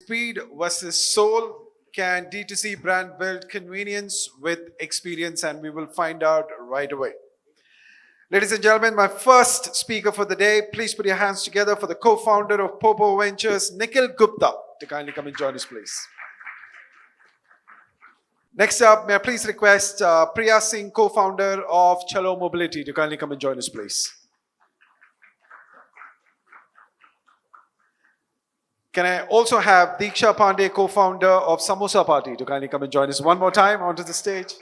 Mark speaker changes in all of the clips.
Speaker 1: Speed versus soul. Can D2C brand build convenience with experience? And we will find out right away. Ladies and gentlemen, my first speaker for the day, please put your hands together for the co-founder of Popo Ventures, Nikhil Gupta, to kindly come and join us, please. Next up, may I please request Priya Singh, co-founder of Chalo Mobility, to kindly come and join us, please. Can I also have Diksha Pande, co-founder of Samosa Party, to kindly come and join us one more time onto the stage?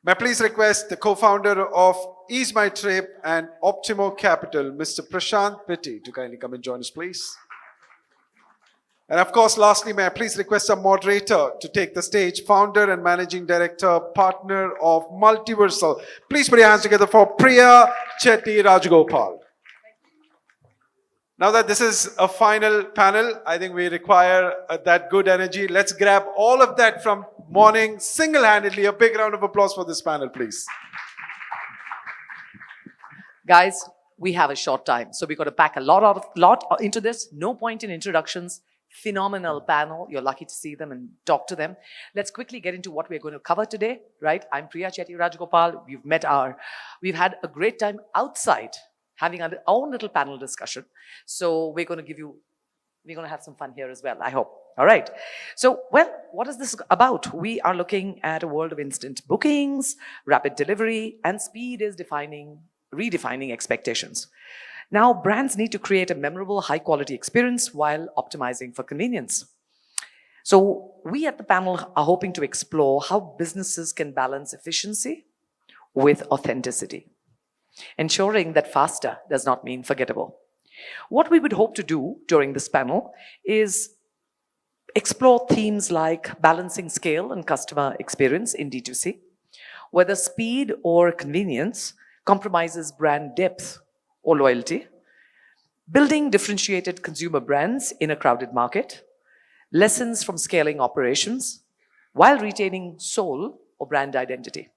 Speaker 1: May I please request the co-founder of EaseMyTrip and Optimo Capital, Mr. Prashant Pitti, to kindly come and join us, please. And of course, lastly, may I please request a moderator to take the stage, founder and managing director, partner of Multiversal. Please put your hands together for Priya, Chetty, Rajagopal. Now that this is a final panel, I think we require that good energy. Let's grab all of that from morning single-handedly. A big round of applause for this panel, please.
Speaker 2: Guys, we have a short time, so we've got to pack a lot into this. No point in introductions. Phenomenal panel. You're lucky to see them and talk to them. Let's quickly get into what we're going to cover today, right? I'm Priya, Chetty, Rajagopal. We've had a great time outside, having our own little panel discussion. So we're going to have some fun here as well, I hope. All right. So, well, what is this about? We are looking at a world of instant bookings, rapid delivery, and speed is redefining expectations. Now, brands need to create a memorable, high-quality experience while optimizing for convenience. So we at the panel are hoping to explore how businesses can balance efficiency with authenticity, ensuring that faster does not mean forgettable. What we would hope to do during this panel is explore themes like balancing scale and customer experience in D2C, whether speed or convenience compromises brand depth or loyalty, building differentiated consumer brands in a crowded market, lessons from scaling operations while retaining soul or brand identity.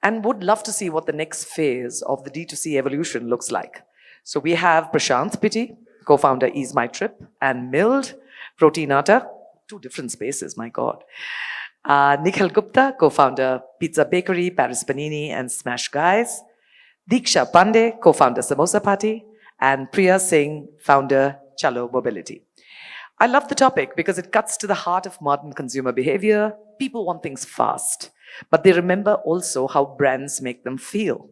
Speaker 2: And would love to see what the next phase of the D2C evolution looks like. So we have Prashant Pitti, co-founder EaseMyTrip, and Milled Protein Atta, two different spaces, my God. Nikhil Gupta, co-founder Pizza Bakery, Paris Panini, and Smash Guys. Diksha Pande, co-founder Samosa Party, and Priya Singh, founder Chalo Mobility. I love the topic because it cuts to the heart of modern consumer behavior. People want things fast, but they remember also how brands make them feel.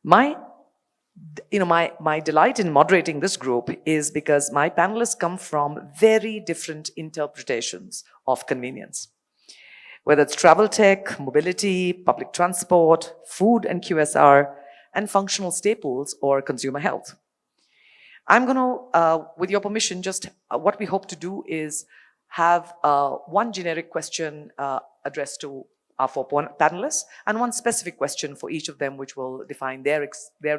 Speaker 2: My delight in moderating this group is because my panelists come from very different interpretations of convenience. Whether it's travel tech, mobility, public transport, food and QSR, and functional staples or consumer health. I'm going to, with your permission, just what we hope to do is have one generic question addressed to our four panelists and one specific question for each of them, which will define their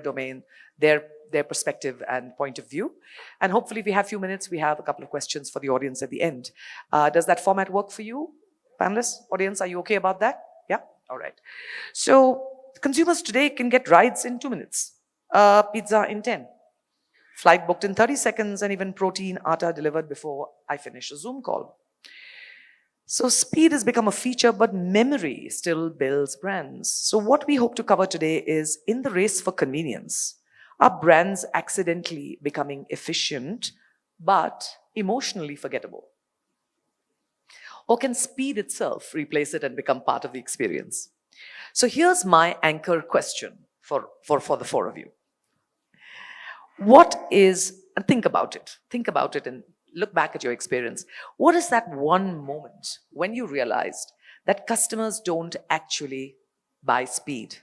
Speaker 2: domain, their perspective and point of view. And hopefully if we have a few minutes, we have a couple of questions for the audience at the end. Does that format work for you? Panelists, audience, are you okay about that? Yeah? All right. So consumers today can get rides in 2 minutes, pizza in 10, flight booked in 30 seconds, and even protein atta delivered before I finish a Zoom call. So speed has become a feature, but memory still builds brands. So what we hope to cover today is, in the race for convenience, are brands accidentally becoming efficient, but emotionally forgettable? Or can speed itself replace it and become part of the experience? So here's my anchor question for the four of you. And think about it and look back at your experience. What is that one moment when you realized that customers don't actually buy speed?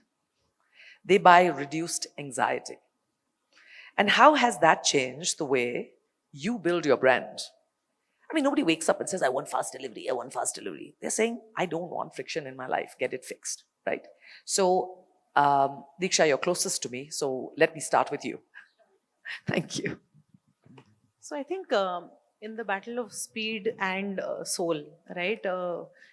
Speaker 2: They buy reduced anxiety. And how has that changed the way you build your brand? I mean, nobody wakes up and says, I want fast delivery, I want fast delivery. They're saying, I don't want friction in my life, get it fixed, right? So, Diksha, you're closest to me, so let me start with you. Thank you.
Speaker 3: So I think in the battle of speed and soul, right,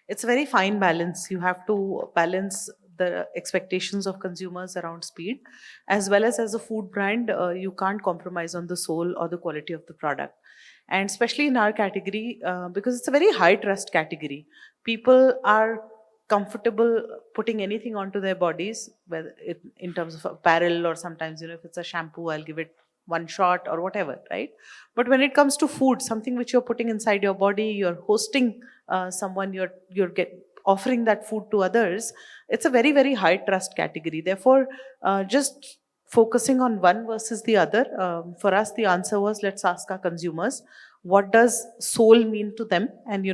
Speaker 3: it's a very fine balance. You have to balance the expectations of consumers around speed, as well as a food brand, you can't compromise on the soul or the quality of the product. And especially in our category, because it's a very high trust category, people are comfortable putting anything onto their bodies, whether in terms of apparel, or sometimes, if it's a shampoo, I'll give it one shot or whatever, right? But when it comes to food, something which you're putting inside your body, you're hosting someone, you're offering that food to others, it's a very, very high trust category. Therefore, just focusing on one versus the other, for us, the answer was, let's ask our consumers, what does soul mean to them? And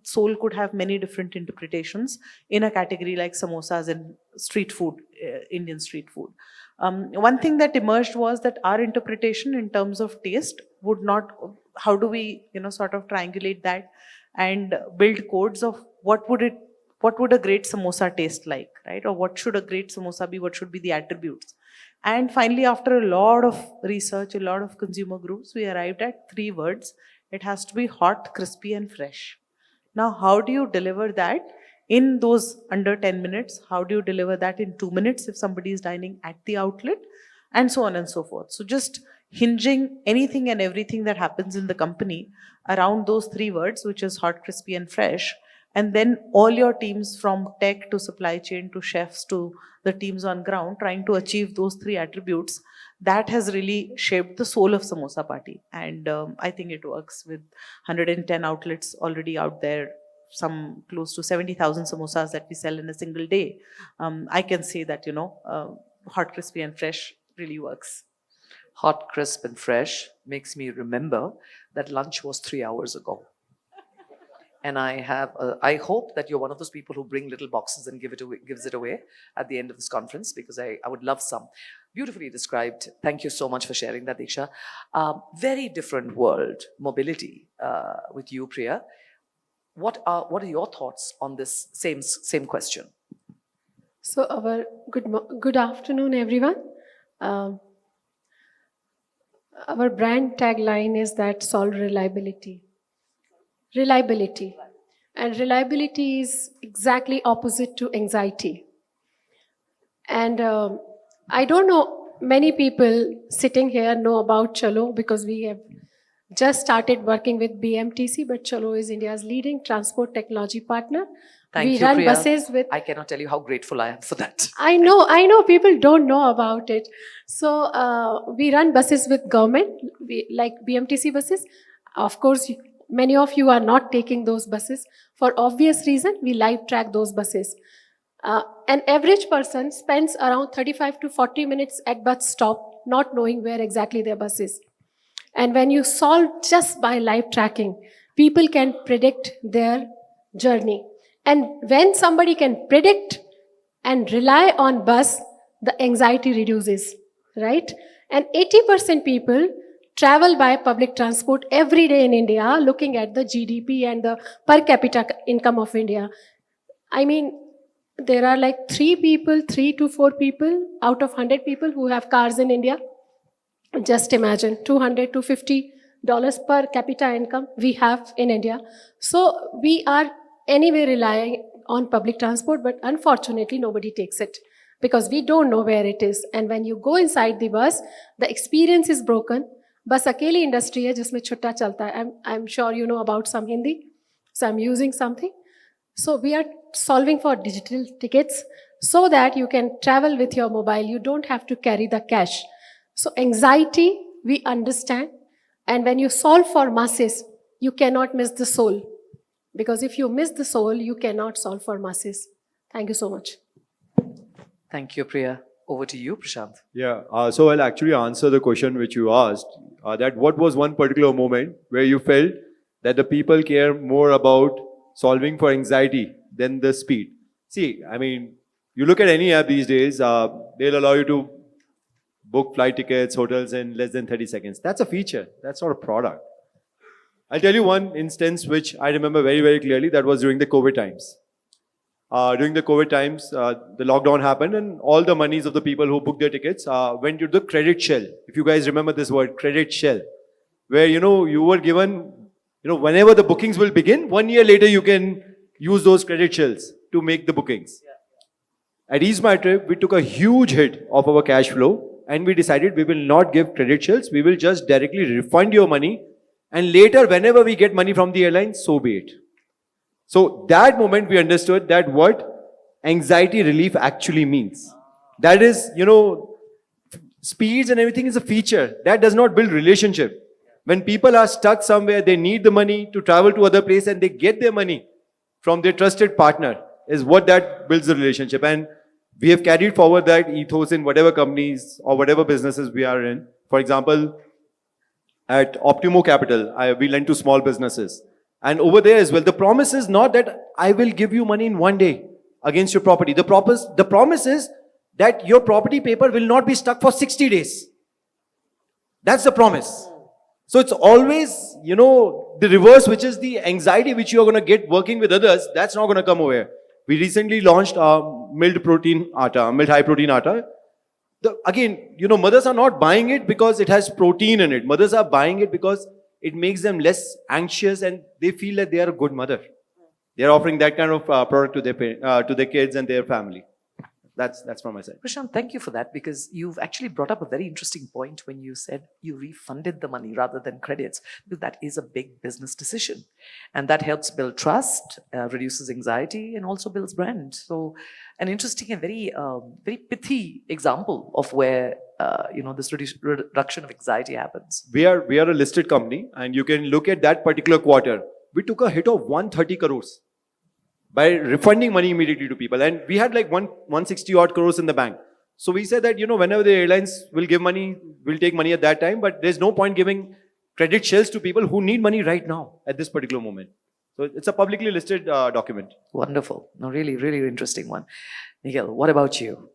Speaker 3: soul could have many different interpretations in a category like samosas and street food, Indian street food. One thing that emerged was that our interpretation in terms of taste would not, how do we, sort of triangulate that and build codes of what would a great samosa taste like, right? Or what should a great samosa be? What should be the attributes? And finally, after a lot of research, a lot of consumer groups, we arrived at 3 words. It has to be hot, crispy, and fresh. Now, how do you deliver that in those under 10 minutes? How do you deliver that in 2 minutes if somebody is dining at the outlet? And so on and so forth. So just hinging anything and everything that happens in the company around those 3 words, which is hot, crispy, and fresh. And then all your teams, from tech to supply chain to chefs to the teams on ground, trying to achieve those 3 attributes, that has really shaped the soul of Samosa Party. And I think it works with 110 outlets already out there, some close to 70,000 samosas that we sell in a single day. I can say that, hot, crispy, and fresh really works.
Speaker 2: Hot, crisp, and fresh makes me remember that lunch was 3 hours ago. And I hope that you're one of those people who bring little boxes and gives it away at the end of this conference, because I would love some. Beautifully described. Thank you so much for sharing that, Diksha. Very different world, mobility, with you, Priya. What are your thoughts on this same question?
Speaker 4: So good afternoon, everyone. Our brand tagline is that solve reliability. Reliability. And reliability is exactly opposite to anxiety. And I don't know, many people sitting here know about Chalo, because we have just started working with BMTC, but Chalo is India's leading transport technology partner.
Speaker 2: Thank you,
Speaker 4: run
Speaker 2: Priya.
Speaker 4: buses with...
Speaker 2: I cannot tell you how grateful I am for that.
Speaker 4: I know people don't know about it. So we run buses with government, like BMTC buses. Of course, many of you are not taking those buses. For obvious reason, we live track those buses. An average person spends around 35 to 40 minutes at bus stop, not knowing where exactly their bus is. And when you solve just by live tracking, people can predict their journey. And when somebody can predict and rely on bus, the anxiety reduces, right? And 80% people travel by public transport every day in India, looking at the GDP and the per capita income of India. I mean, there are like 3 to 4 people out of 100 people who have cars in India. Just imagine, $200 to $50 per capita income we have in India. So we are anyway relying on public transport, but unfortunately nobody takes it because we don't know where it is. And when you go inside the bus, the experience is broken. Bus akeli industry hai jisme chutta chalta hai. I'm sure you know about some Hindi, so I'm using something. So we are solving for digital tickets so that you can travel with your mobile. You don't have to carry the cash. So anxiety, we understand. And when you solve for masses, you cannot miss the soul. Because if you miss the soul, you cannot solve for masses. Thank you so much.
Speaker 2: Thank you, Priya. Over to you, Prashant.
Speaker 5: Yeah, so I'll actually answer the question which you asked, that what was one particular moment where you felt that the people care more about solving for anxiety than the speed? See, I mean, you look at any app these days, they'll allow you to book flight tickets, hotels in less than 30 seconds. That's a feature. That's not a product. I'll tell you one instance which I remember very, very clearly. That was during the COVID times. During the COVID times, the lockdown happened and all the monies of the people who booked their tickets went to the credit shell. If you guys remember this word, credit shell, where, you were given, whenever the bookings will begin, 1 year later you can use those credit shells to make the bookings. At EaseMyTrip, we took a huge hit of our cash flow and we decided we will not give credentials. We will just directly refund your money. And later, whenever we get money from the airline, so be it. So that moment we understood that what anxiety relief actually means. That is, speeds and everything is a feature. That does not build relationship. When people are stuck somewhere, they need the money to travel to other place and they get their money from their trusted partner is what that builds the relationship. And we have carried forward that ethos in whatever companies or whatever businesses we are in. For example, at Optimo Capital, we lend to small businesses. And over there as well, the promise is not that I will give you money in one day against your property. The promise is that your property paper will not be stuck for 60 days. That's the promise. So it's always, the reverse, which is the anxiety which you are going to get working with others. That's not going to come over. We recently launched milled high protein atta. Again, mothers are not buying it because it has protein in it. Mothers are buying it because it makes them less anxious and they feel that they are a good mother. They are offering that kind of product to their kids and their family. That's from my side.
Speaker 2: Prashant, thank you for that, because you've actually brought up a very interesting point when you said you refunded the money rather than credits, because that is a big business decision. And that helps build trust, reduces anxiety, and also builds brand. So an interesting and very pithy example of where this reduction of anxiety happens.
Speaker 5: We are a listed company, and you can look at that particular quarter. We took a hit of 130 crores. By refunding money immediately to people. And we had like 160 odd crores in the bank. So we said that, whenever the airlines will give money, we'll take money at that time, but there's no point giving credit shells to people who need money right now at this particular moment. So it's a publicly listed document.
Speaker 2: Wonderful. No, really, really interesting one. Nikhil, what about you?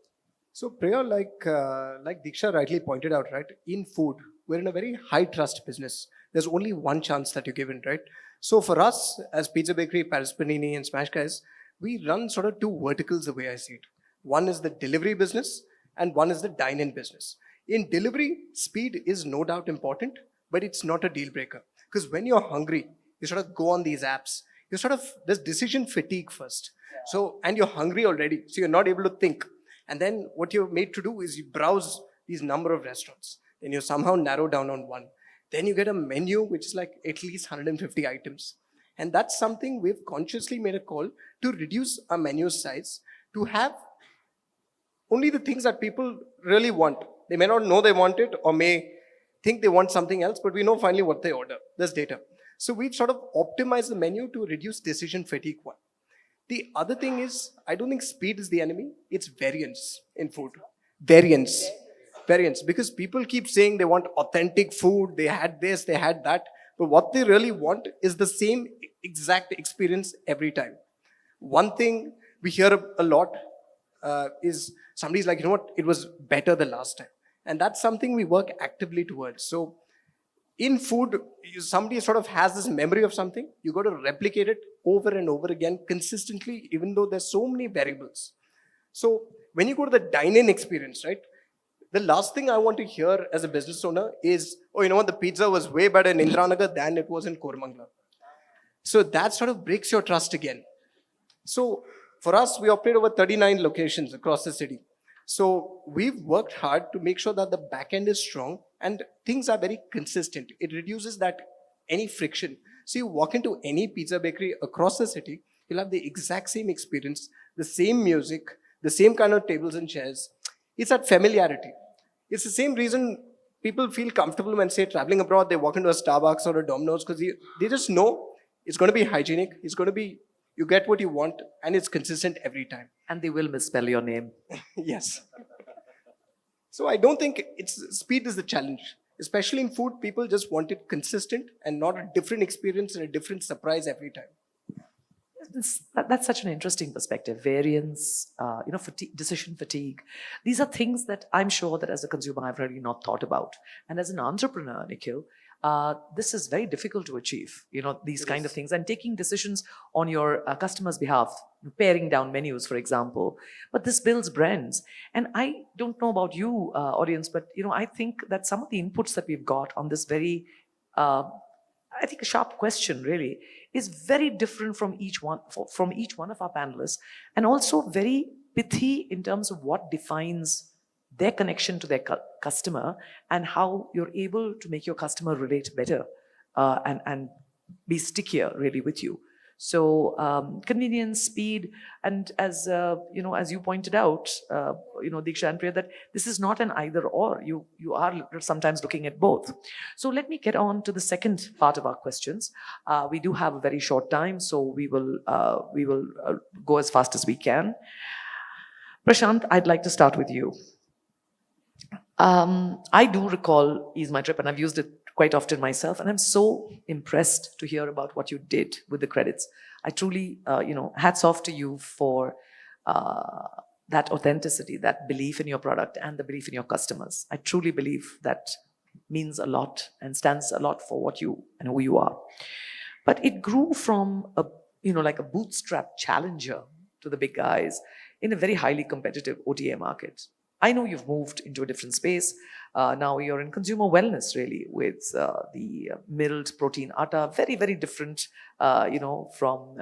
Speaker 6: So Priya, like Diksha rightly pointed out, right? In food, we're in a very high trust business. There's only one chance that you're given, right? So for us, as Pizza Bakery, Paris Panini and Smash Guys, we run sort of two verticals the way I see it. One is the delivery business and one is the dine-in business. In delivery, speed is no doubt important, but it's not a deal breaker. Because when you're hungry, you sort of go on these apps. There's decision fatigue first. So, and you're hungry already, so you're not able to think. And then what you're made to do is you browse these number of restaurants. Then you somehow narrow down on one. Then you get a menu which is like at least 150 items. And that's something we've consciously made a call to reduce our menu size to have only the things that people really want. They may not know they want it or may think they want something else, but we know finally what they order. There's data. So we've sort of optimized the menu to reduce decision fatigue one. The other thing is, I don't think speed is the enemy. It's variance in food. Variance, because people keep saying they want authentic food, they had this, they had that, but what they really want is the same exact experience every time. One thing we hear a lot is somebody's like, it was better the last time. And that's something we work actively towards. So in food, somebody sort of has this memory of something, you got to replicate it over and over again consistently, even though there's so many variables. So when you go to the dine-in experience, right? The last thing I want to hear as a business owner is, the pizza was way better in Indranagar than it was in Koramangala. So that sort of breaks your trust again. So for us, we operate over 39 locations across the city. So we've worked hard to make sure that the back end is strong and things are very consistent. It reduces any friction. So you walk into any pizza bakery across the city, you'll have the exact same experience, the same music, the same kind of tables and chairs. It's that familiarity. It's the same reason people feel comfortable when, say, traveling abroad, they walk into a Starbucks or a Domino's because they just know it's going to be hygienic, it's going to be, you get what you want, and it's consistent every time.
Speaker 2: And they will misspell your name.
Speaker 6: Yes. So I don't think speed is the challenge. Especially in food, people just want it consistent and not a different experience and a different surprise every time.
Speaker 2: That's such an interesting perspective. Variance, decision fatigue. These are things that I'm sure that as a consumer, I've really not thought about. And as an entrepreneur, Nikhil, this is very difficult to achieve, these kind of things, and taking decisions on your customer's behalf, paring down menus, for example. But this builds brands. And I don't know about you, audience, but, I think that some of the inputs that we've got on this very, I think a sharp question really is very different from each one of our panelists, and also very Pitti in terms of what defines their connection to their customer and how you're able to make your customer relate better and be stickier really with you. So convenience, speed, and as as you pointed out, Diksha and Priya, that this is not an either or. You are sometimes looking at both. So let me get on to the second part of our questions. We do have a very short time, so we will go as fast as we can. Prashant, I'd like to start with you. I do recall EaseMyTrip, and I've used it quite often myself, and I'm so impressed to hear about what you did with the credits. I truly, hats off to you for that authenticity, that belief in your product and the belief in your customers. I truly believe that means a lot and stands a lot for what you and who you are. But it grew from like a bootstrap challenger to the big guys in a very highly competitive OTA market. I know you've moved into a different space. Now you're in consumer wellness, really, with the milled protein atta, very, very different, from,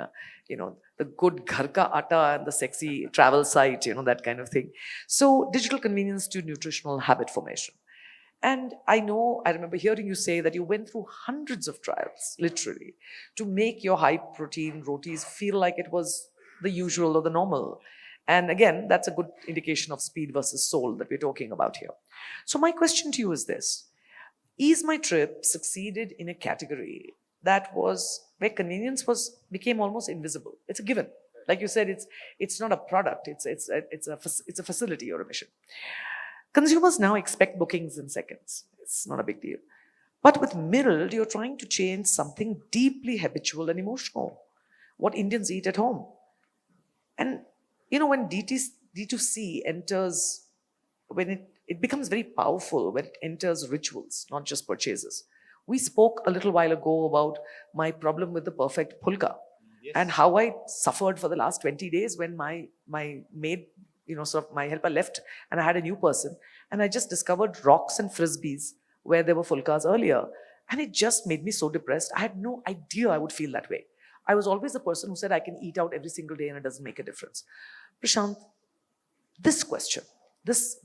Speaker 2: the good ghar ka atta and the sexy travel site, that kind of thing. So digital convenience to nutritional habit formation. And I remember hearing you say that you went through hundreds of trials, literally, to make your high protein rotis feel like it was the usual or the normal. And again, that's a good indication of speed versus soul that we're talking about here. So my question to you is this. EaseMyTrip succeeded in a category that was where convenience became almost invisible. It's a given. Like you said, it's not a product. It's a facility or a mission. Consumers now expect bookings in seconds. It's not a big deal. But with Mirrored, you're trying to change something deeply habitual and emotional. What Indians eat at home. And when D2C enters, when it becomes very powerful, when it enters rituals, not just purchases. We spoke a little while ago about my problem with the perfect pulka. Yes. And how I suffered for the last 20 days when my maid, my helper left and I had a new person. And I just discovered rocks and frisbees where there were pulkas earlier. And it just made me so depressed. I had no idea I would feel that way. I was always the person who said I can eat out every single day and it doesn't make a difference. Prashant, this question, this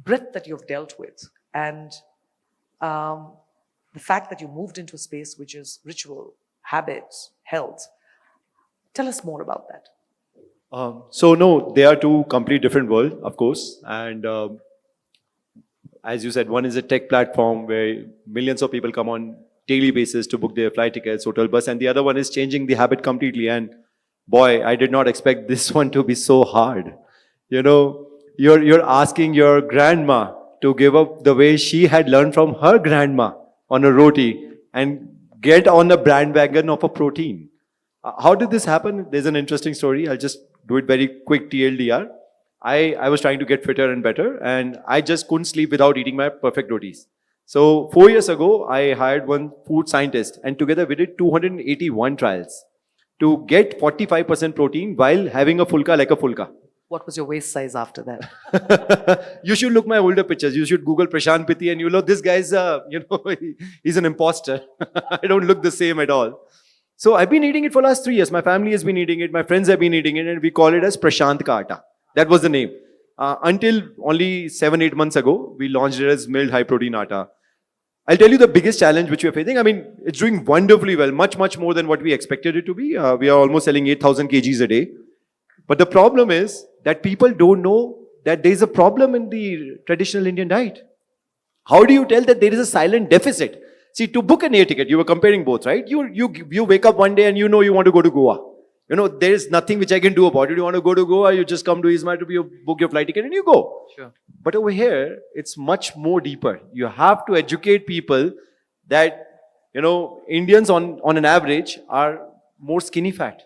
Speaker 2: breadth that you've dealt with, and the fact that you moved into a space which is ritual, habits, health, tell us more about that.
Speaker 5: So no, they are two completely different worlds, of course. And as you said, one is a tech platform where millions of people come on daily basis to book their flight tickets, hotel bus, and the other one is changing the habit completely. And boy, I did not expect this one to be so hard. You're asking your grandma to give up the way she had learned from her grandma on a roti and get on the bandwagon of a protein. How did this happen? There's an interesting story. I'll just do it very quick TLDR. I was trying to get fitter and better, and I just couldn't sleep without eating my perfect rotis. So 4 years ago, I hired one food scientist, and together we did 281 trials to get 45% protein while having a fulka like a fulka.
Speaker 2: What was your waist size after that?
Speaker 5: You should look my older pictures. You should Google Prashant Pitti and this guy's, he's an imposter. I don't look the same at all. So I've been eating it for the last 3 years. My family has been eating it. My friends have been eating it, and we call it as Prashant Ka Atta. That was the name. Until only 7-8 months ago, we launched it as milled high protein atta. I'll tell you the biggest challenge which we are facing. I mean, it's doing wonderfully well, much, much more than what we expected it to be. We are almost selling 8,000 kgs a day. But the problem is that people don't know that there is a problem in the traditional Indian diet. How do you tell that there is a silent deficit? See, to book an air ticket, you were comparing both, right? You wake up one day and you want to go to Goa. There is nothing which I can do about it. You want to go to Goa, you just come to EaseMyTrip, you book your flight ticket and you go.
Speaker 2: Sure.
Speaker 5: But over here, it's much more deeper. You have to educate people that, Indians on an average are more skinny fat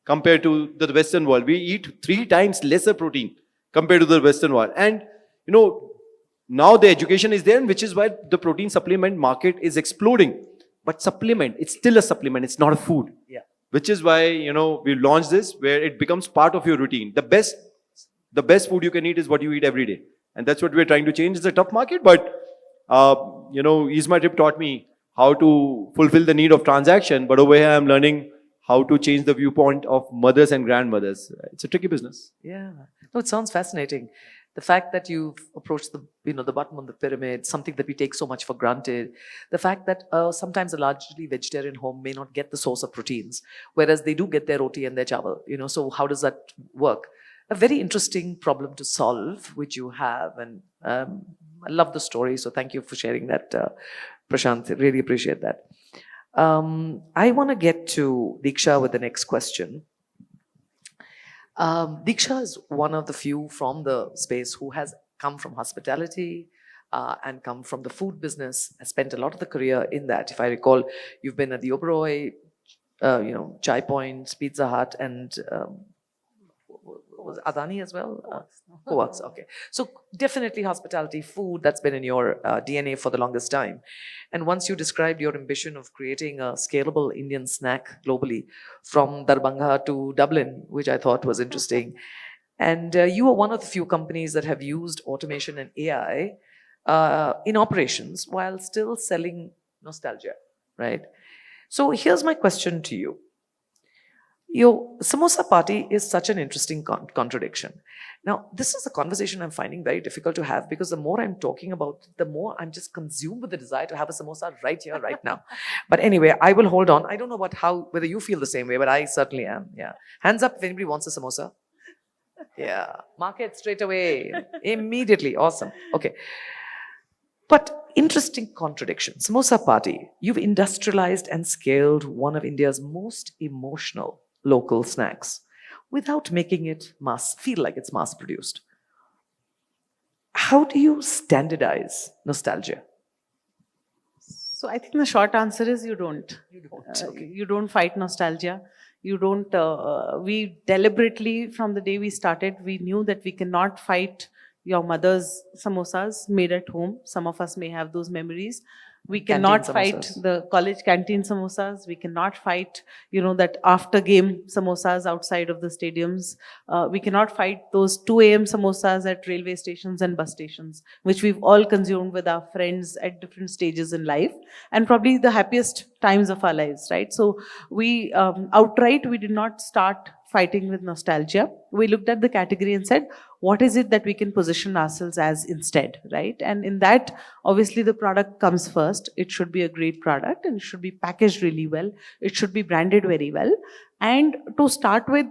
Speaker 5: compared to the Western world. We eat 3 times lesser protein compared to the Western world. And, now the education is there, which is why the protein supplement market is exploding. But supplement, it's still a supplement. It's not a food.
Speaker 2: Yeah.
Speaker 5: Which is why, we launched this where it becomes part of your routine. The best food you can eat is what you eat every day. And that's what we're trying to change. It's a tough market, but, EaseMyTrip taught me how to fulfill the need of transaction. But over here, I'm learning how to change the viewpoint of mothers and grandmothers. It's a tricky business.
Speaker 2: Yeah. No, it sounds fascinating. The fact that you've approached the bottom of the pyramid, something that we take so much for granted. The fact that sometimes a largely vegetarian home may not get the source of proteins, whereas they do get their roti and their chawal. So how does that work? A very interesting problem to solve, which you have, and I love the story. So thank you for sharing that, Prashant. Really appreciate that. I want to get to Diksha with the next question. Diksha is one of the few from the space who has come from hospitality and come from the food business, has spent a lot of the career in that. If I recall, you've been at the Oberoi, Chai Points, Pizza Hut, and was Adani as well? Co-works, okay. So definitely hospitality, food, that's been in your DNA for the longest time. And once you described your ambition of creating a scalable Indian snack globally from Darbhanga to Dublin, which I thought was interesting. And you are one of the few companies that have used automation and AI in operations while still selling nostalgia, right? So here's my question to you. Your Samosa party is such an interesting contradiction. Now, this is a conversation I'm finding very difficult to have because the more I'm talking about it, the more I'm just consumed with the desire to have a samosa right here, right now. But anyway, I will hold on. I don't know about whether you feel the same way, but I certainly am. Yeah. Hands up if anybody wants a samosa. Yeah. Mark it straight away. Immediately. Awesome. Okay. But interesting contradiction. Samosa party. You've industrialized and scaled one of India's most emotional local snacks without making it feel like it's mass produced. How do you standardize nostalgia?
Speaker 3: So I think the short answer is you don't.
Speaker 2: Okay.
Speaker 3: You don't fight nostalgia. You don't. We deliberately, from the day we started, we knew that we cannot fight your mother's samosas made at home. Some of us may have those memories. We cannot fight
Speaker 2: samosas.
Speaker 3: the college canteen samosas. We cannot fight, that after game samosas outside of the stadiums. We cannot fight those 2 a.m. samosas at railway stations and bus stations, which we've all consumed with our friends at different stages in life and probably the happiest times of our lives, right? So we outright, we did not start fighting with nostalgia. We looked at the category and said, what is it that we can position ourselves as instead, right? And in that, obviously the product comes first. It should be a great product and it should be packaged really well. It should be branded very well. And to start with,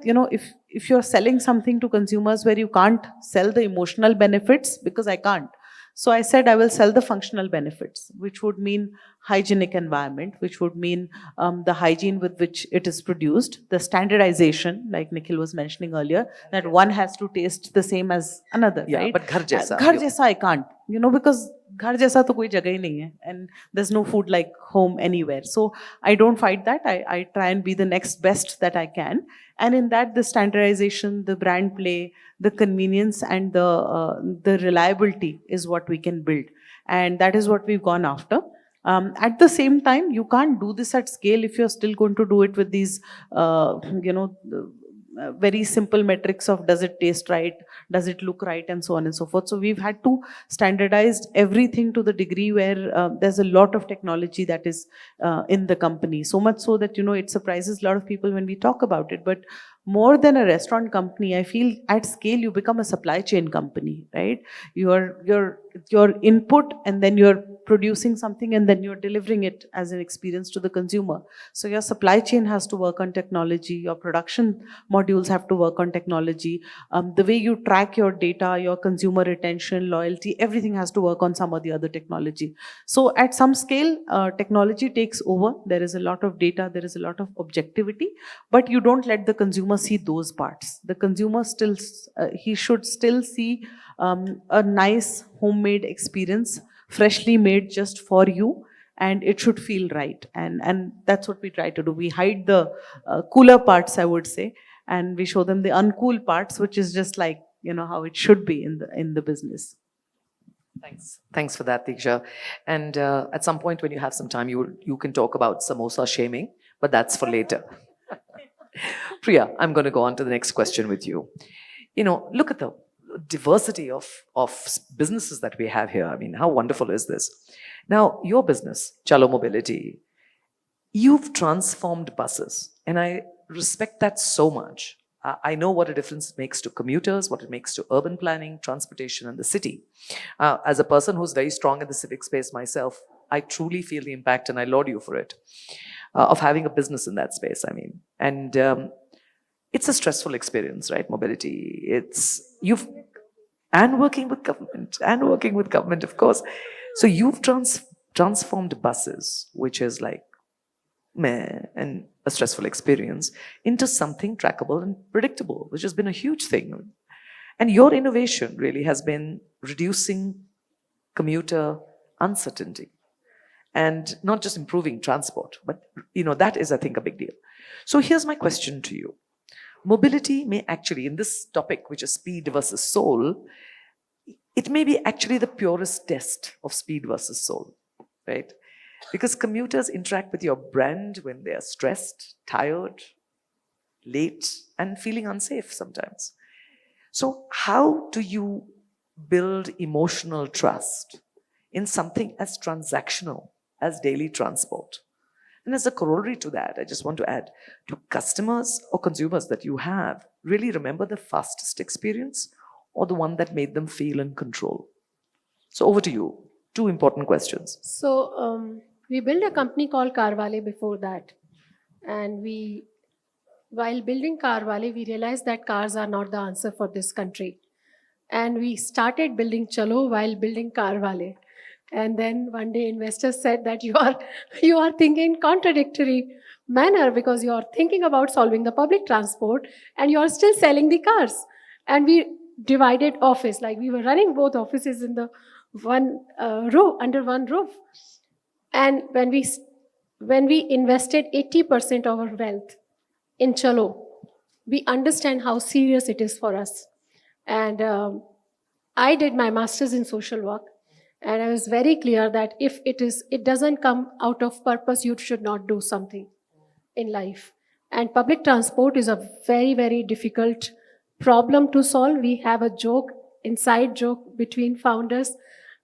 Speaker 3: if you're selling something to consumers where you can't sell the emotional benefits, because I can't. So I said I will sell the functional benefits, which would mean hygienic environment, which would mean the hygiene with which it is produced, the standardization, like Nikhil was mentioning earlier, that one has to taste the same as another,
Speaker 2: Yeah,
Speaker 3: right?
Speaker 2: but ghar jaisa.
Speaker 3: Ghar jaisa I can't, because ghar jaisa to koi jagah hi nahi hai, and there's no food like home anywhere. So I don't fight that. I try and be the next best that I can. And in that, the standardization, the brand play, the convenience and the reliability is what we can build. And that is what we've gone after. At the same time, you can't do this at scale if you're still going to do it with these, very simple metrics of does it taste right, does it look right, and so on and so forth. So we've had to standardize everything to the degree where there's a lot of technology that is in the company. So much so that, it surprises a lot of people when we talk about it. But more than a restaurant company, I feel at scale you become a supply chain company, right? Your input, and then you're producing something, and then you're delivering it as an experience to the consumer. So your supply chain has to work on technology, your production modules have to work on technology, the way you track your data, your consumer retention, loyalty, everything has to work on some or the other technology. So at some scale, technology takes over. There is a lot of data, there is a lot of objectivity, but you don't let the consumer see those parts. The consumer still, he should still see a nice homemade experience, freshly made just for you, and it should feel right. And that's what we try to do. We hide the cooler parts, I would say, and we show them the uncool parts, which is just like, how it should be in the business.
Speaker 2: Thanks for that, Diksha. And at some point when you have some time, you can talk about samosa shaming, but that's for later. Priya, I'm going to go on to the next question with you. Look at the diversity of businesses that we have here. I mean, how wonderful is this? Now, your business, Chalo Mobility, you've transformed buses And I respect that so much. I know what a difference it makes to commuters, what it makes to urban planning, transportation, and the city. As a person who's very strong in the civic space myself, I truly feel the impact, and I laud you for it, of having a business in that space, I mean. And it's a stressful experience, right? Mobility. And working with government, of course. So you've transformed buses, which is like meh and a stressful experience, into something trackable and predictable, which has been a huge thing. And your innovation really has been reducing commuter uncertainty and not just improving transport, but that is, I think, a big deal. So here's my question to you. Mobility may actually, in this topic, which is speed versus soul, it may be actually the purest test of speed versus soul, right? Because commuters interact with your brand when they are stressed, tired, late, and feeling unsafe sometimes. So how do you build emotional trust in something as transactional as daily transport? And as a corollary to that, I just want to add, do customers or consumers that you have really remember the fastest experience or the one that made them feel in control? So over to you. Two important questions.
Speaker 4: So we built a company called Carvale before that. And while building Carvale, we realized that cars are not the answer for this country. And we started building Chalo while building Carvale. And then one day investors said that you are thinking contradictory manner, because you are thinking about solving the public transport and you are still selling the cars. And we divided office, like we were running both offices in the one row, under one roof. And when we invested 80% of our wealth in Chalo, we understand how serious it is for us. And I did my master's in social work. And I was very clear that if it doesn't come out of purpose, you should not do something in life. And public transport is a very, very difficult problem to solve. We have a inside joke between founders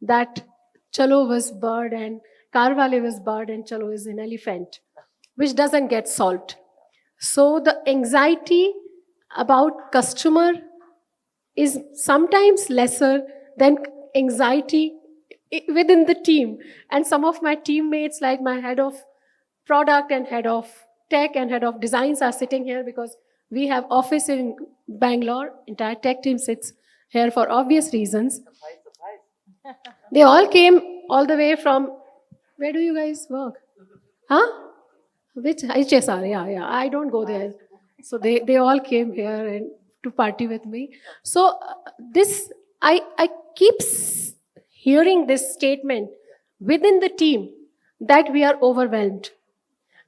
Speaker 4: that Chalo was bird and Carvale was bird and Chalo is an elephant, which doesn't get solved. So the anxiety about customer is sometimes lesser than anxiety within the team. And some of my teammates, like my head of product and head of tech and head of designs, are sitting here because we have office in Bangalore. Entire tech team sits here for obvious reasons. They all came all the way from, where do you guys work? Huh? Which HSR? Yeah. I don't go there. So they all came here and to party with me. So I keep hearing this statement within the team that we are overwhelmed.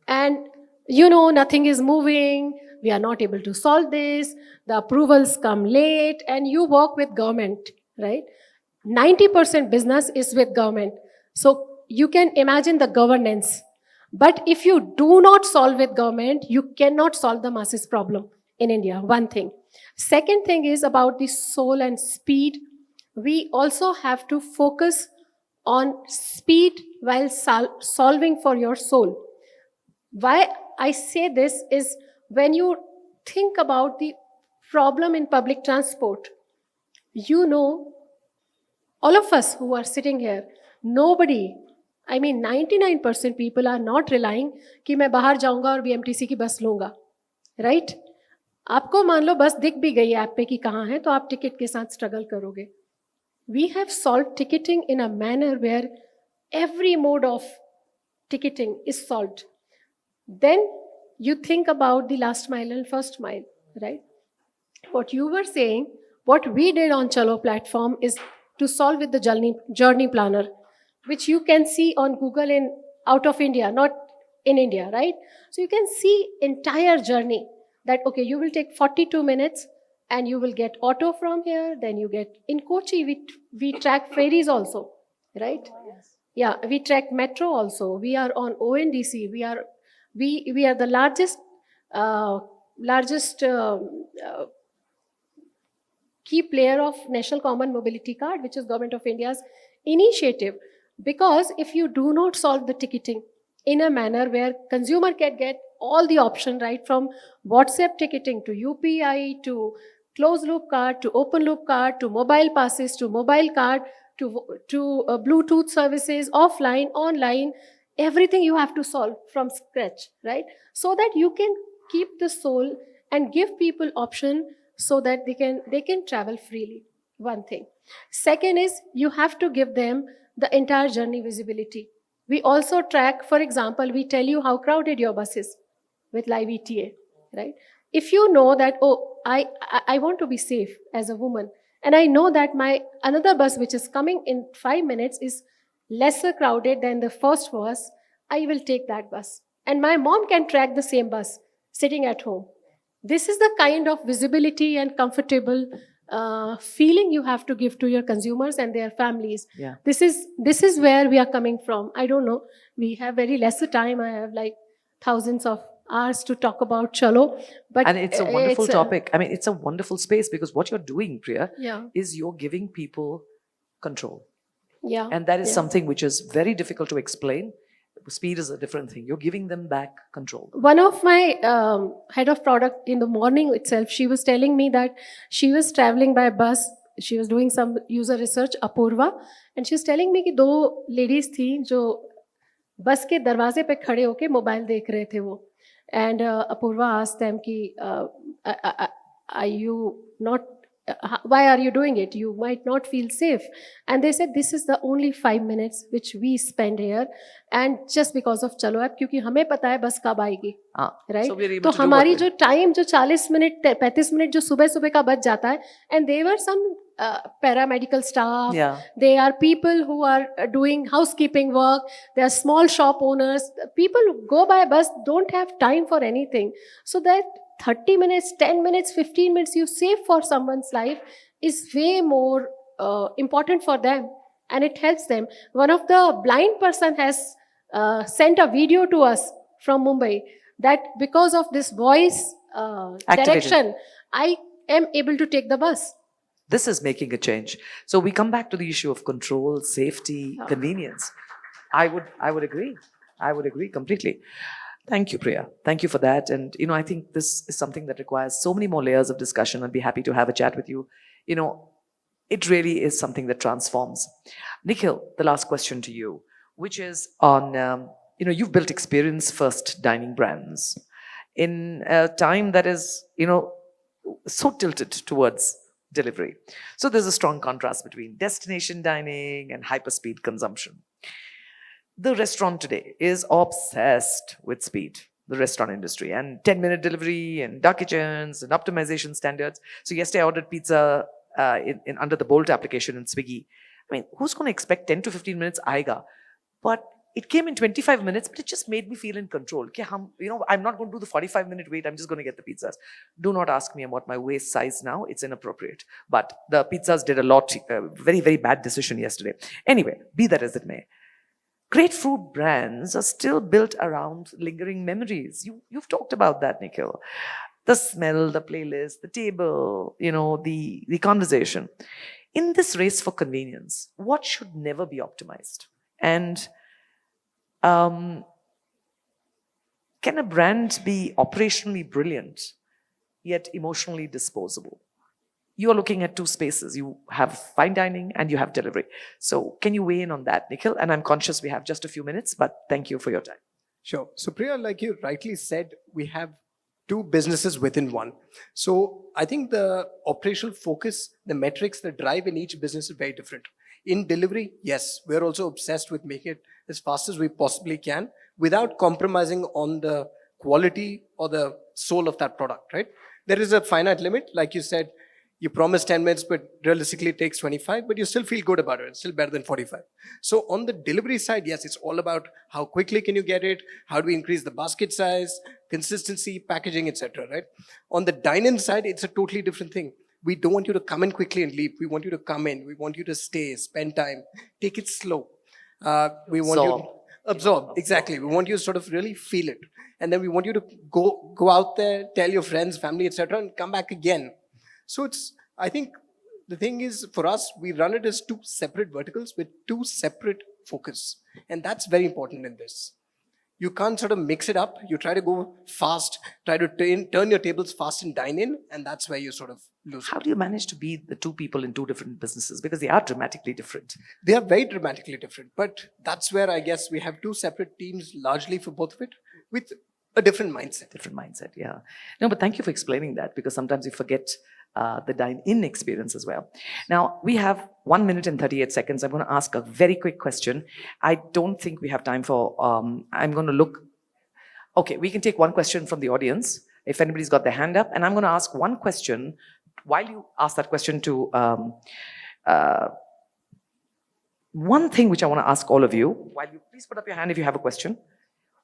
Speaker 4: And nothing is moving, we are not able to solve this, the approvals come late, and you work with government, right? 90% business is with government. So you can imagine the governance. But if you do not solve with government, you cannot solve the masses problem in India, one thing. Second thing is about the soul and speed. We also have to focus on speed while solving for your soul. Why I say this is, when you think about the problem in public transport, all of us who are sitting here, 99% people are not relying कि मैं बाहर जाऊंगा और BMTC की बस लूंगा, right? आपको मान लो बस दिख भी गई ऐप पे कि कहाँ है, तो आप टिकट के साथ स्ट्रगल करोगे. We have solved ticketing in a manner where every mode of ticketing is solved. Then you think about the last mile and first mile, right? What you were saying, what we did on Chalo platform is to solve with the journey planner, which you can see on Google out of India, not in India, right? So you can see entire journey that, okay, you will take 42 minutes and you will get auto from here, then you get, in Kochi, we track ferries also, right? Yeah, we track metro also. We are on ONDC. We are the largest key player of National Common Mobility Card, which is Government of India's initiative. Because if you do not solve the ticketing in a manner where consumer can get all the option, right from WhatsApp ticketing to UPI to closed loop card to open loop card to mobile passes to mobile card to Bluetooth services, offline, online, everything you have to solve from scratch, right? So that you can keep the soul and give people option so that they can travel freely. One thing. Second is you have to give them the entire journey visibility. We also track, for example, we tell you how crowded your bus is with live ETA, right? If you know that, oh, I want to be safe as a woman, and I know that my another bus which is coming in 5 minutes is lesser crowded than the first bus, I will take that bus. And my mom can track the same bus sitting at home. This is the kind of visibility and comfortable feeling you have to give to your consumers and their families.
Speaker 2: Yeah.
Speaker 4: This is where we are coming from. I don't know. We have very lesser time. I have like thousands of hours to talk about Chalo, but
Speaker 2: And it's a wonderful
Speaker 4: it's
Speaker 2: topic. I mean, it's a wonderful space because what you're doing, Priya,
Speaker 4: Yeah,
Speaker 2: is you're giving people control.
Speaker 4: yeah.
Speaker 2: And that is
Speaker 4: yeah.
Speaker 2: something which is very difficult to explain. Speed is a different thing. You're giving them back control.
Speaker 4: One of my head of product in the morning itself, she was telling me that she was traveling by bus. She was doing some user research, Apurva, and she was telling me कि 2 ladies थी जो बस के दरवाजे पे खड़े होके mobile देख रहे थे वो. And Apurva asked them कि are you not why are you doing it? You might not feel safe. And they said, this is the only 5 minutes which we spend here. And just because of Chalo app, क्योंकि हमें पता है बस कब आएगी. Right?
Speaker 2: So we're able
Speaker 4: तो
Speaker 2: to do
Speaker 4: हमारी
Speaker 2: what
Speaker 4: जो टाइम जो 40 मिनट 35 मिनट जो सुबह सुबह का बच जाता है, and they were some paramedical staff.
Speaker 2: Yeah.
Speaker 4: They are people who are doing housekeeping work. They are small shop owners. People who go by bus don't have time for anything. So that 30 minutes, 10 minutes, 15 minutes you save for someone's life is way more important for them, and it helps them. One of the blind person has sent a video to us from Mumbai that because of this voice
Speaker 2: Activated.
Speaker 4: direction, I am able to take the bus.
Speaker 2: This is making a change. So we come back to the issue of control, safety,
Speaker 4: Yeah.
Speaker 2: convenience. I would agree. I would agree completely. Thank you, Priya. Thank you for that. And, I think this is something that requires so many more layers of discussion. I'd be happy to have a chat with you. It really is something that transforms. Nikhil, the last question to you, which is on, you've built experience first dining brands in a time that is, so tilted towards delivery. So there's a strong contrast between destination dining and hyperspeed consumption. The restaurant today is obsessed with speed, the restaurant industry, and 10-minute delivery and dark kitchens and optimization standards. So yesterday I ordered pizza in under the Bolt application in Swiggy. I mean, who's going to expect 10 to 15 minutes aayega? But it came in 25 minutes, but it just made me feel in control. I'm not going to do the 45-minute wait. I'm just going to get the pizzas. Do not ask me about my waist size now. It's inappropriate. But the pizzas did a lot, very, very bad decision yesterday. Anyway, be that as it may. Great food brands are still built around lingering memories. You've talked about that, Nikhil. The smell, the playlist, the table, the conversation. In this race for convenience, what should never be optimized? And can a brand be operationally brilliant, yet emotionally disposable? You are looking at 2 spaces. You have fine dining and you have delivery. So can you weigh in on that, Nikhil? And I'm conscious we have just a few minutes, but thank you for your time.
Speaker 6: Sure. So Priya, like you rightly said, we have 2 businesses within one. So I think the operational focus, the metrics, the drive in each business is very different. In delivery, yes, we're also obsessed with making it as fast as we possibly can without compromising on the quality or the soul of that product, right? There is a finite limit. Like you said, you promise 10 minutes, but realistically it takes 25, but you still feel good about it. It's still better than 45. So on the delivery side, yes, it's all about how quickly can you get it? How do we increase the basket size, consistency, packaging, etc. right? On the dine-in side, it's a totally different thing. We don't want you to come in quickly and leave. We want you to come in. We want you to stay, spend time, take it slow. We want you to absorb. Exactly. We want you to sort of really feel it. And then we want you to go out there, tell your friends, family, etc., and come back again. So I think the thing is, for us, we run it as 2 separate verticals with 2 separate focus. And that's very important in this. You can't sort of mix it up. You try to go fast, try to turn your tables fast and dine in, and that's where you sort of lose.
Speaker 2: How do you manage to be the two people in two different businesses? Because they are dramatically different.
Speaker 6: They are very dramatically different, but that's where I guess we have two separate teams largely for both of it with a different mindset.
Speaker 2: Different mindset, yeah. No, but thank you for explaining that, because sometimes you forget the dine-in experience as well. Now, we have 1 minute and 38 seconds. I'm going to ask a very quick question. I don't think we have time for, I'm going to look. Okay, we can take one question from the audience, if anybody's got their hand up. And I'm going to ask one question while you ask that question to, one thing which I want to ask all of you, while you please put up your hand if you have a question.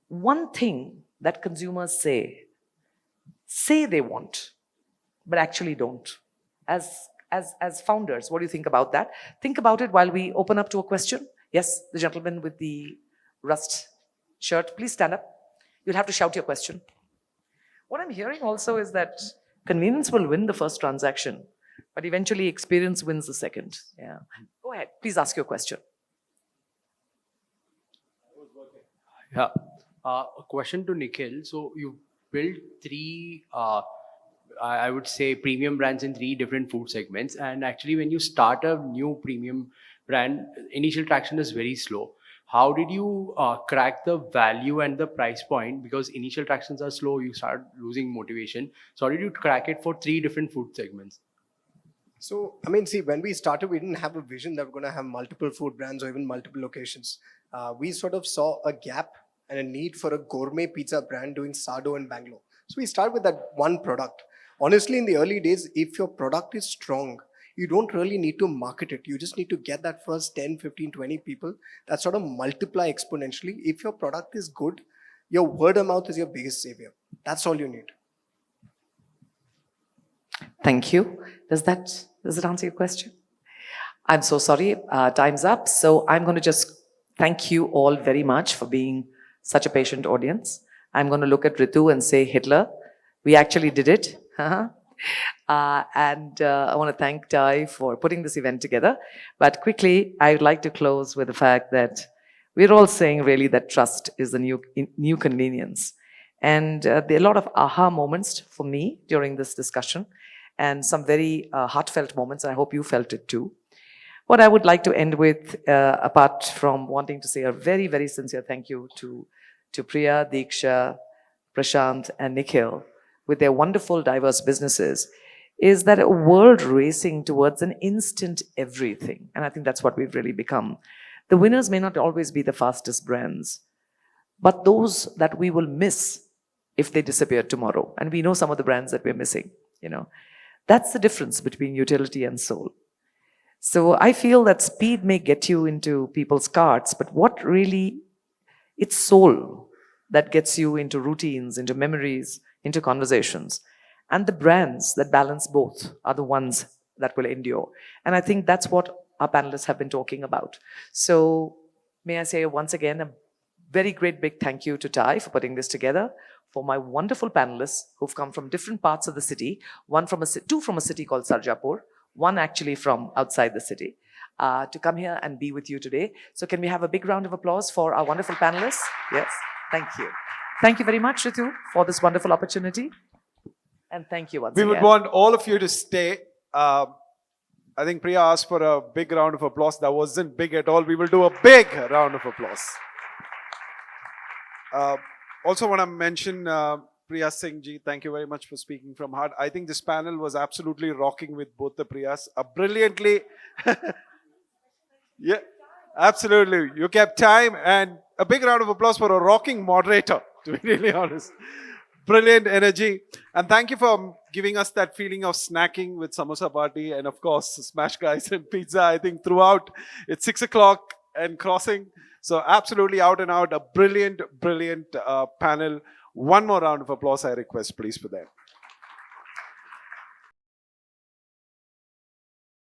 Speaker 2: One thing that consumers say they want, but actually don't. As founders, what do you think about that? Think about it while we open up to a question. Yes, the gentleman with the rust shirt, please stand up. You'll have to shout your question. What I'm hearing also is that convenience will win the first transaction, but eventually experience wins the second. Yeah. Go ahead, please ask your question.
Speaker 7: Yeah. A question to Nikhil. So you built three, I would say, premium brands in three different food segments. And actually, when you start a new premium brand, initial traction is very slow. How did you crack the value and the price point? Because initial tractions are slow, you start losing motivation. So how did you crack it for three different food segments?
Speaker 6: So, I mean, see, when we started, we didn't have a vision that we're going to have multiple food brands or even multiple locations. We sort of saw a gap and a need for a gourmet pizza brand doing sourdough in Bangalore. So we start with that one product. Honestly, in the early days, if your product is strong, you don't really need to market it. You just need to get that first 10, 15, 20 people that sort of multiply exponentially. If your product is good, your word of mouth is your biggest savior. That's all you need.
Speaker 2: Thank you. Does it answer your question? I'm so sorry, time's up. So I'm going to just thank you all very much for being such a patient audience. I'm going to look at Ritu and say, Hitler, we actually did it. And I want to thank Ty for putting this event together. But quickly, I would like to close with the fact that we're all saying really that trust is the new convenience. And there are a lot of aha moments for me during this discussion and some very heartfelt moments. I hope you felt it too. What I would like to end with, apart from wanting to say a very, very sincere thank you to Priya, Diksha, Prashant, and Nikhil with their wonderful, diverse businesses, is that a world racing towards an instant everything. And I think that's what we've really become. The winners may not always be the fastest brands, but those that we will miss if they disappear tomorrow. And we know some of the brands that we're missing, you know. That's the difference between utility and soul. So I feel that speed may get you into people's carts, but what really, it's soul that gets you into routines, into memories, into conversations. And the brands that balance both are the ones that will endure. And I think that's what our panelists have been talking about. So may I say once again, a very great big thank you to Ty for putting this together, for my wonderful panelists who've come from different parts of the city, two from a city called Sarjapur, one actually from outside the city, to come here and be with you today. So can we have a big round of applause for our wonderful panelists? Yes, thank you. Thank you very much, Ritu, for this wonderful opportunity. And thank you once again.
Speaker 1: We would want all of you to stay. I think Priya asked for a big round of applause. That wasn't big at all. We will do a big round of applause. Also want to mention Priya Singh ji, thank you very much for speaking from heart. I think this panel was absolutely rocking with both the Priyas. Brilliantly, yeah, absolutely. You kept time, and a big round of applause for a rocking moderator, to be really honest. Brilliant energy. And thank you for giving us that feeling of snacking with Samosa Party and of course, Smash Guys and Pizza. I think throughout, it's 6 o'clock and crossing. So absolutely out and out, a brilliant, brilliant panel. One more round of applause I request, please, for them.